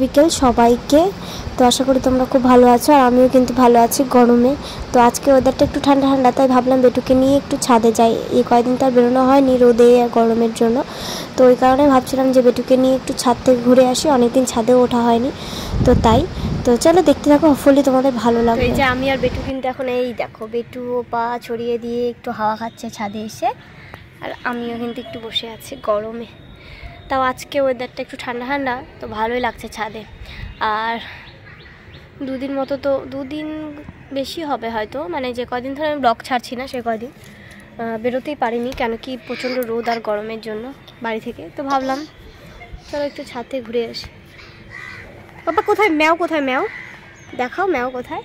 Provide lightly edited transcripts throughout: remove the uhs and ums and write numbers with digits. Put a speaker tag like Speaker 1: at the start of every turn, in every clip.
Speaker 1: বিকেল সবাইকে। তো আশা করি তোমরা খুব ভালো আছো, আর আমিও কিন্তু ভালো আছি গরমে। তো আজকে ওয়েদারটা একটু ঠান্ডা ঠান্ডা, তাই ভাবলাম বেটুকে নিয়ে একটু ছাদে যাই। এই কয়েকদিন তো আর বেরোনো হয়নি রোদে আর গরমের জন্য, তো ওই কারণে ভাবছিলাম যে বেটুকে নিয়ে একটু ছাদ থেকে ঘুরে আসি। অনেকদিন ছাদেও ওঠা হয়নি, তো তাই। তো চলো দেখতে থাকো, হোপফুলি তোমাদের ভালো লাগবে। এই যে আমি আর বেটু কিন্তু এখন এই দেখো, বেটু পা ছড়িয়ে দিয়ে একটু হাওয়া খাচ্ছে ছাদে এসে, আর আমিও কিন্তু একটু বসে আছি গরমে। তাও আজকে ওয়েদারটা একটু ঠান্ডা ঠান্ডা, তো ভালোই লাগছে ছাদে। আর দুদিন মতো, তো দুদিন বেশি হবে হয়তো, মানে যে কদিন ধরে আমি ব্লগ ছাড়ছি না সে কদিন বেরোতেই পারিনি, কেন কি প্রচণ্ড রোদ আর গরমের জন্য বাড়ি থেকে। তো ভাবলাম চলো একটু ছাদে ঘুরে আসি। বাবা কোথায় ম্যাও, কোথায় ম্যাও দেখাও, ম্যাও কোথায়?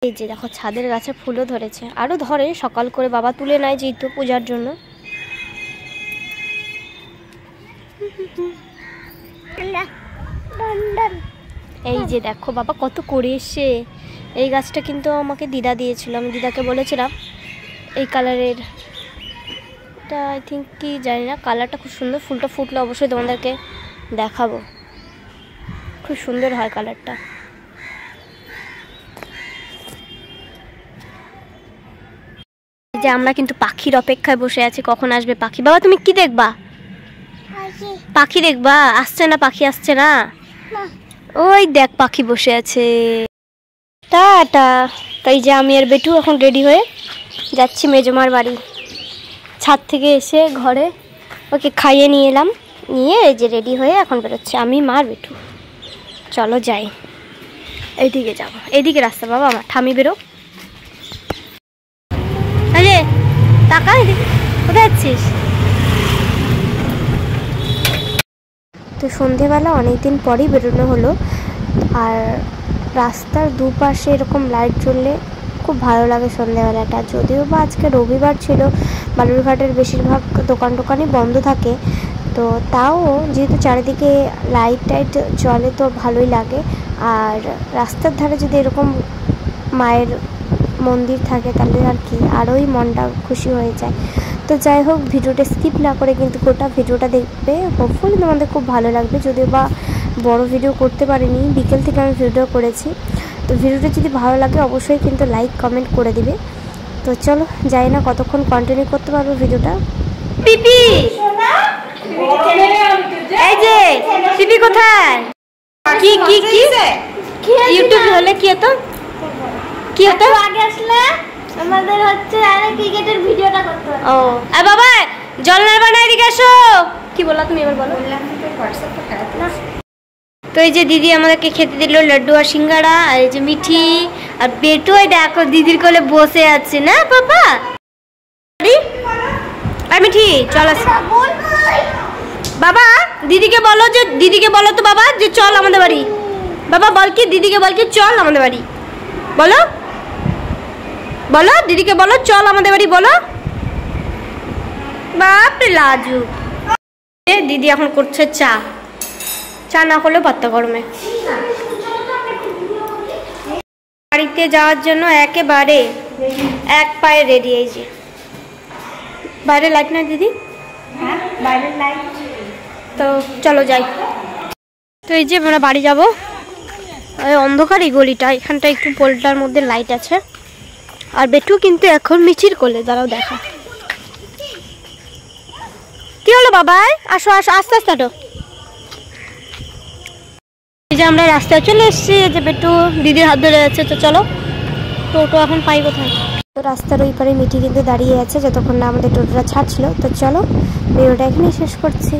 Speaker 1: এই যে দেখো ছাদের গাছে ফুলও ধরেছে, আরও ধরে, সকাল করে বাবা তুলে নেয় যেহেতু পূজার জন্য। এই যে দেখো বাবা কত করে এসে। এই গাছটা কিন্তু আমাকে দিদা দিয়েছিল, আমি দিদাকে বলেছিলাম এই কালারের, এটা আই থিঙ্ক কি জানি না, কালারটা খুব সুন্দর। ফুলটা ফুটলে অবশ্যই তোমাদেরকে দেখাবো, খুব সুন্দর হয় কালারটা। যে আমরা কিন্তু পাখির অপেক্ষায় বসে আছি, কখন আসবে পাখি। বাবা তুমি কি দেখবা? পাখি দেখবা? আসছে না, পাখি আসছে না। ওই দেখ পাখি বসে আছে। টাটা। তাই যে আমি আর বেটু এখন রেডি হয়ে যাচ্ছি মেজমার বাড়ি। ছাদ থেকে এসে ঘরে ওকে খাইয়ে নিয়ে এলাম, নিয়ে এই যে রেডি হয়ে এখন বেরোচ্ছে আমি, মা আর বেটু। চলো যাই, এইদিকে যাবো, এইদিকে রাস্তা। বাবা আমার ঠামি বেরো। আরে টাকা কোথায় যাচ্ছিস? তো সন্ধেবেলা অনেকদিন পরই বেরোনো হলো, আর রাস্তার দুপাশে এরকম লাইট জ্বললে খুব ভালো লাগে সন্ধেবেলাটা। যদিও বা আজকে রবিবার ছিল, বালুরঘাটের বেশিরভাগ দোকান টোকানই বন্ধ থাকে, তো তাও যেহেতু চারিদিকে লাইট টাইট জ্বলে তো ভালোই লাগে। আর রাস্তার ধারে যদি এরকম মায়ের মন্দির থাকে তাহলে আর কি আরোই মনটা খুশি হয়ে যায়। তো যাই হোক, ভিডিওটা স্কিপ না করে কিন্তু গোটা ভিডিওটা দেখবে, হোপফুলি তোমাদের খুব ভালো লাগবে। যদিও বা বড় ভিডিও করতে পারিনি, বিকেল থেকে আমি ভিডিও করেছি। তো ভিডিওটা যদি ভালো লাগে অবশ্যই কিন্তু লাইক কমেন্ট করে দিবে। তো চলো যাই না, কতক্ষণ কন্টিনিউ করতে পারবো ভিডিওটা। পিপি এই যে পিপি কোথায়? কি কি কি ইউটিউব হলে কি হতো, কি হতো? আগে আসলে আমাদের হচ্ছে আরে ক্রিকেটের ভিডিওটা করতে হবে। ও আর বাবা জল না বানাই দিকে আসো। কি বললা তুমি এবার বলো। বললাম তো হোয়াটসঅ্যাপ তো খারাপ না। তো এই যে দিদি আমাদেরকে খেতে দিল লাড্ডু আর সিঙ্গাড়া, আর এই যে মিঠি আর বেটু, এই দেখো দিদির কোলে বসে আছে না পাপা। আর মিঠি চল আসি। বাবা দিদিকে বলো, যে দিদিকে বলো তো বাবা যে চল আমাদের বাড়ি। বাবা বল কি দিদিকে, বল কি চল আমাদের বাড়ি, বলো বলো দিদিকে বলো চল আমাদের বাড়ি, বলো। বাপরে লাজু। দিদি এখন করছে চা, চা না করলেও পাত্তা গরমে। বাড়িতে যাওয়ার জন্য একেবারে এক পায়ে রেডি। এই যে বাইরে লাইট না দিদি? হ্যাঁ বাইরের লাইট। তো চলো যাই। তো এই যে আমরা বাড়ি যাবো, অন্ধকার এই গলিটা, এখানটা একটু পোলটার মধ্যে লাইট আছে। আর বেটু কিন্তু এখন মিঠির কোলে, দাঁড়াও দেখা। কি হলো বাবাই? আসো আসো, আস্তে আস্তে হাঁটো। এই যে আমরা রাস্তায় চলে এসেছি, এই যে বেটু দিদির হাত ধরে যাচ্ছে। তো চলো, টোটো এখন পাই কোথায়? তো রাস্তার ওই পারে মিঠি কিন্তু দাঁড়িয়ে আছে যতক্ষণ না আমাদের টোটোটা ছাড়ছিল। তো চলো ভিডিওটা এখানেই শেষ করছি।